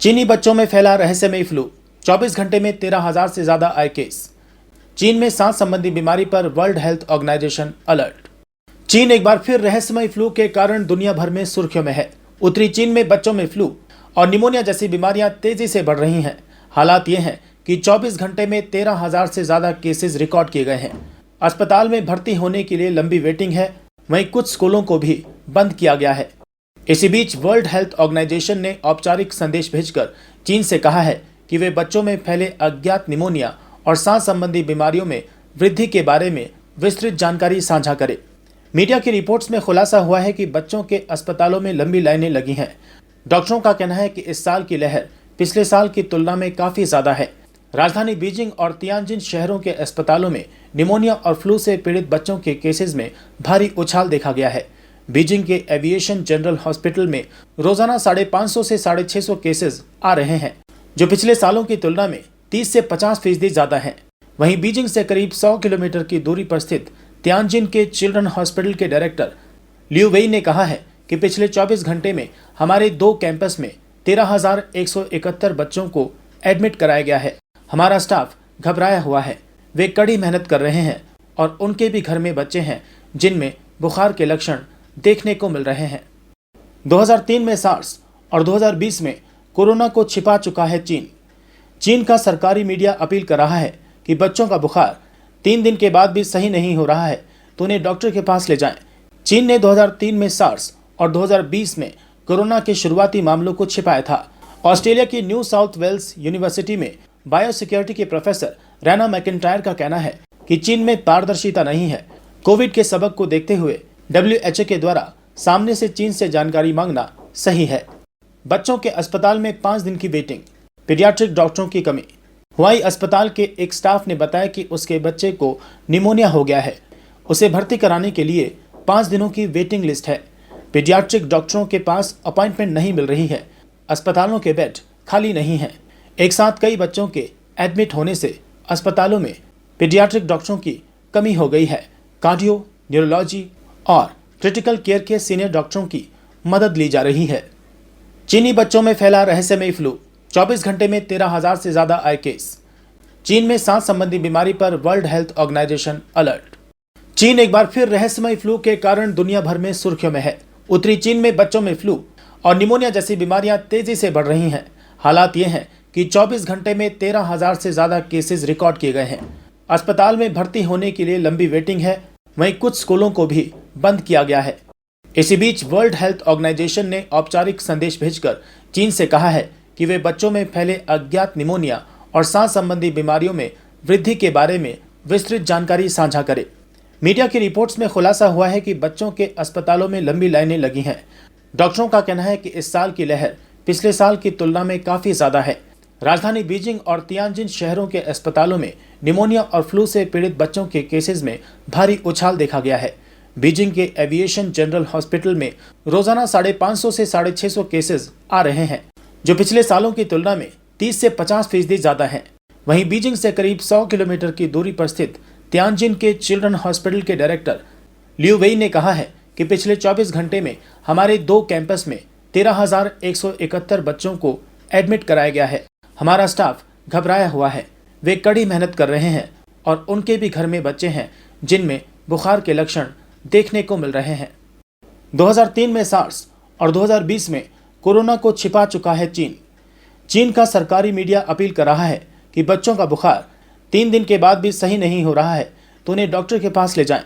चीनी बच्चों में फैला रहस्यमयी फ्लू। 24 घंटे में 13,000 से ज्यादा आए केस। चीन में सांस संबंधी बीमारी पर वर्ल्ड हेल्थ ऑर्गेनाइजेशन अलर्ट। चीन एक बार फिर रहस्यमयी फ्लू के कारण दुनिया भर में सुर्खियों में है। उत्तरी चीन में बच्चों में फ्लू और निमोनिया जैसी बीमारियां तेजी से बढ़ रही हैं। हालात ये हैं कि 24 घंटे में 13,000 से ज्यादा केसेस रिकॉर्ड किए गए हैं। अस्पताल में भर्ती होने के लिए लंबी वेटिंग है। वहीं कुछ स्कूलों को भी बंद किया गया है। इसी बीच वर्ल्ड हेल्थ ऑर्गेनाइजेशन ने औपचारिक संदेश भेजकर चीन से कहा है कि वे बच्चों में फैले अज्ञात निमोनिया और सांस संबंधी बीमारियों में वृद्धि के बारे में विस्तृत जानकारी साझा करे। मीडिया की रिपोर्ट्स में खुलासा हुआ है कि बच्चों के अस्पतालों में लंबी लाइनें लगी हैं। डॉक्टरों का कहना है कि इस साल की लहर पिछले साल की तुलना में काफी ज्यादा है। राजधानी बीजिंग और तियानजिन शहरों के अस्पतालों में निमोनिया और फ्लू से पीड़ित बच्चों के केसेस में भारी उछाल देखा गया है। बीजिंग के एविएशन जनरल हॉस्पिटल में रोजाना 550 से 650 केसेस आ रहे हैं, जो पिछले सालों की तुलना में 30 से 50% ज्यादा हैं। वहीं बीजिंग से करीब 100 किलोमीटर की दूरी पर स्थित तियानजिन के चिल्ड्रन हॉस्पिटल के डायरेक्टर लियू वेई ने कहा है कि पिछले 24 घंटे में हमारे 2 कैंपस में 13,171 बच्चों को एडमिट कराया गया है। हमारा स्टाफ घबराया हुआ है। वे कड़ी मेहनत कर रहे हैं और उनके भी घर में बच्चे हैं जिनमें बुखार के लक्षण देखने को मिल रहे हैं। 2003 में सार्स और 2020 में कोरोना को छिपा चुका है चीन। चीन का सरकारी मीडिया अपील कर रहा है कि बच्चों का बुखार 3 दिन के बाद भी सही नहीं हो रहा है तो उन्हें डॉक्टर के पास ले जाएं। चीन ने 2003 में सार्स और 2020 में कोरोना के शुरुआती मामलों को छिपाया था। ऑस्ट्रेलिया की न्यू साउथ वेल्स यूनिवर्सिटी में बायोसिक्योरिटी के प्रोफेसर रैना मैकिंटायर का कहना है कि चीन में पारदर्शिता नहीं है। कोविड के सबक को देखते हुए WHO के द्वारा सामने से चीन से जानकारी मांगना सही है। बच्चों के अस्पताल में 5 दिन की वेटिंग। पीडियाट्रिक डॉक्टरों की कमी। हुआई अस्पताल के एक स्टाफ ने बताया कि उसके बच्चे को निमोनिया हो गया है। उसे भर्ती कराने के लिए 5 दिनों की वेटिंग लिस्ट है। पीडियाट्रिक डॉक्टरों के पास अपॉइंटमेंट नहीं मिल रही है। अस्पतालों के बेड खाली नहीं हैं। एक साथ कई बच्चों के एडमिट होने से अस्पतालों में पीडियाट्रिक डॉक्टरों की कमी हो गई है। कार्डियो, न्यूरोलॉजी और क्रिटिकल केयर के सीनियर डॉक्टरों की मदद ली जा रही है। चीनी बच्चों में फैला रहस्यमयी फ्लू। 24 घंटे में 13,000 से ज्यादा आए केस। चीन में सांस संबंधी बीमारी पर वर्ल्ड हेल्थ ऑर्गेनाइजेशन अलर्ट। चीन एक बार फिर रहस्यमयी फ्लू के कारण दुनिया भर में सुर्खियों में है। उत्तरी चीन में बच्चों में फ्लू और निमोनिया जैसी बीमारियां तेजी से बढ़ रही हैं। हालात ये हैं कि 24 घंटे में 13,000 से ज्यादा केसेस रिकॉर्ड किए गए हैं। अस्पताल में भर्ती होने के लिए लंबी वेटिंग है। वहीं कुछ स्कूलों को भी बंद किया गया है। इसी बीच वर्ल्ड हेल्थ ऑर्गेनाइजेशन ने औपचारिक संदेश भेजकर चीन से कहा है कि वे बच्चों में फैले अज्ञात निमोनिया और सांस संबंधी बीमारियों में वृद्धि के बारे में विस्तृत जानकारी साझा करे। मीडिया की रिपोर्ट्स में खुलासा हुआ है कि बच्चों के अस्पतालों में लंबी लाइनें लगी हैं। डॉक्टरों का कहना है कि इस साल की लहर पिछले साल की तुलना में काफी ज्यादा है। राजधानी बीजिंग और तियानजिन शहरों के अस्पतालों में निमोनिया और फ्लू से पीड़ित बच्चों के केसेस में भारी उछाल देखा गया है। बीजिंग के एविएशन जनरल हॉस्पिटल में रोजाना 550 से 650 केसेस आ रहे हैं, जो पिछले सालों की तुलना में 30 से 50% ज्यादा हैं। वहीं बीजिंग से करीब 100 किलोमीटर की दूरी पर स्थित तियानजिन के चिल्ड्रन हॉस्पिटल के डायरेक्टर लियू वेई ने कहा है कि पिछले 24 घंटे में हमारे 2 कैंपस में 13,171 बच्चों को एडमिट कराया गया है। हमारा स्टाफ घबराया हुआ है। वे कड़ी मेहनत कर रहे हैं और उनके भी घर में बच्चे हैं जिनमें बुखार के लक्षण देखने को मिल रहे हैं। 2003 में सार्स और 2020 में कोरोना को छिपा चुका है चीन। चीन का सरकारी मीडिया अपील कर रहा है कि बच्चों का बुखार 3 दिन के बाद भी सही नहीं हो रहा है तो उन्हें डॉक्टर के पास ले जाएं।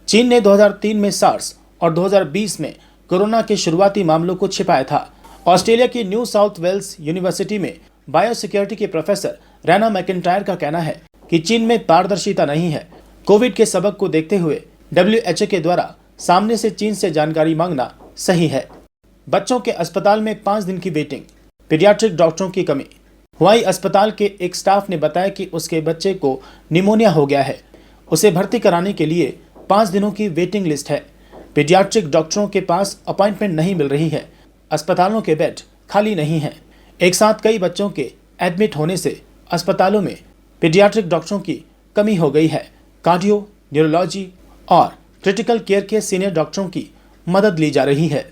चीन ने 2003 में सार्स और 2020 में कोरोना के शुरुआती मामलों को छिपाया था। ऑस्ट्रेलिया की न्यू साउथ वेल्स यूनिवर्सिटी में बायोसिक्योरिटी के प्रोफेसर रैना मैकिंटायर का कहना है कि चीन में पारदर्शिता नहीं है। कोविड के सबक को देखते हुए WHO के द्वारा सामने से चीन से जानकारी मांगना सही है। बच्चों के अस्पताल में 5 दिन की वेटिंग। पीडियाट्रिक डॉक्टरों की कमी। हुआई अस्पताल के एक स्टाफ ने बताया कि उसके बच्चे को निमोनिया हो गया है। उसे भर्ती कराने के लिए 5 दिनों की वेटिंग लिस्ट है। पीडियाट्रिक डॉक्टरों के पास अपॉइंटमेंट नहीं मिल रही है। अस्पतालों के बेड खाली नहीं हैं। एक साथ कई बच्चों के एडमिट होने से अस्पतालों में पीडियाट्रिक डॉक्टरों की कमी हो गई है। कार्डियो, न्यूरोलॉजी और क्रिटिकल केयर के सीनियर डॉक्टरों की मदद ली जा रही है।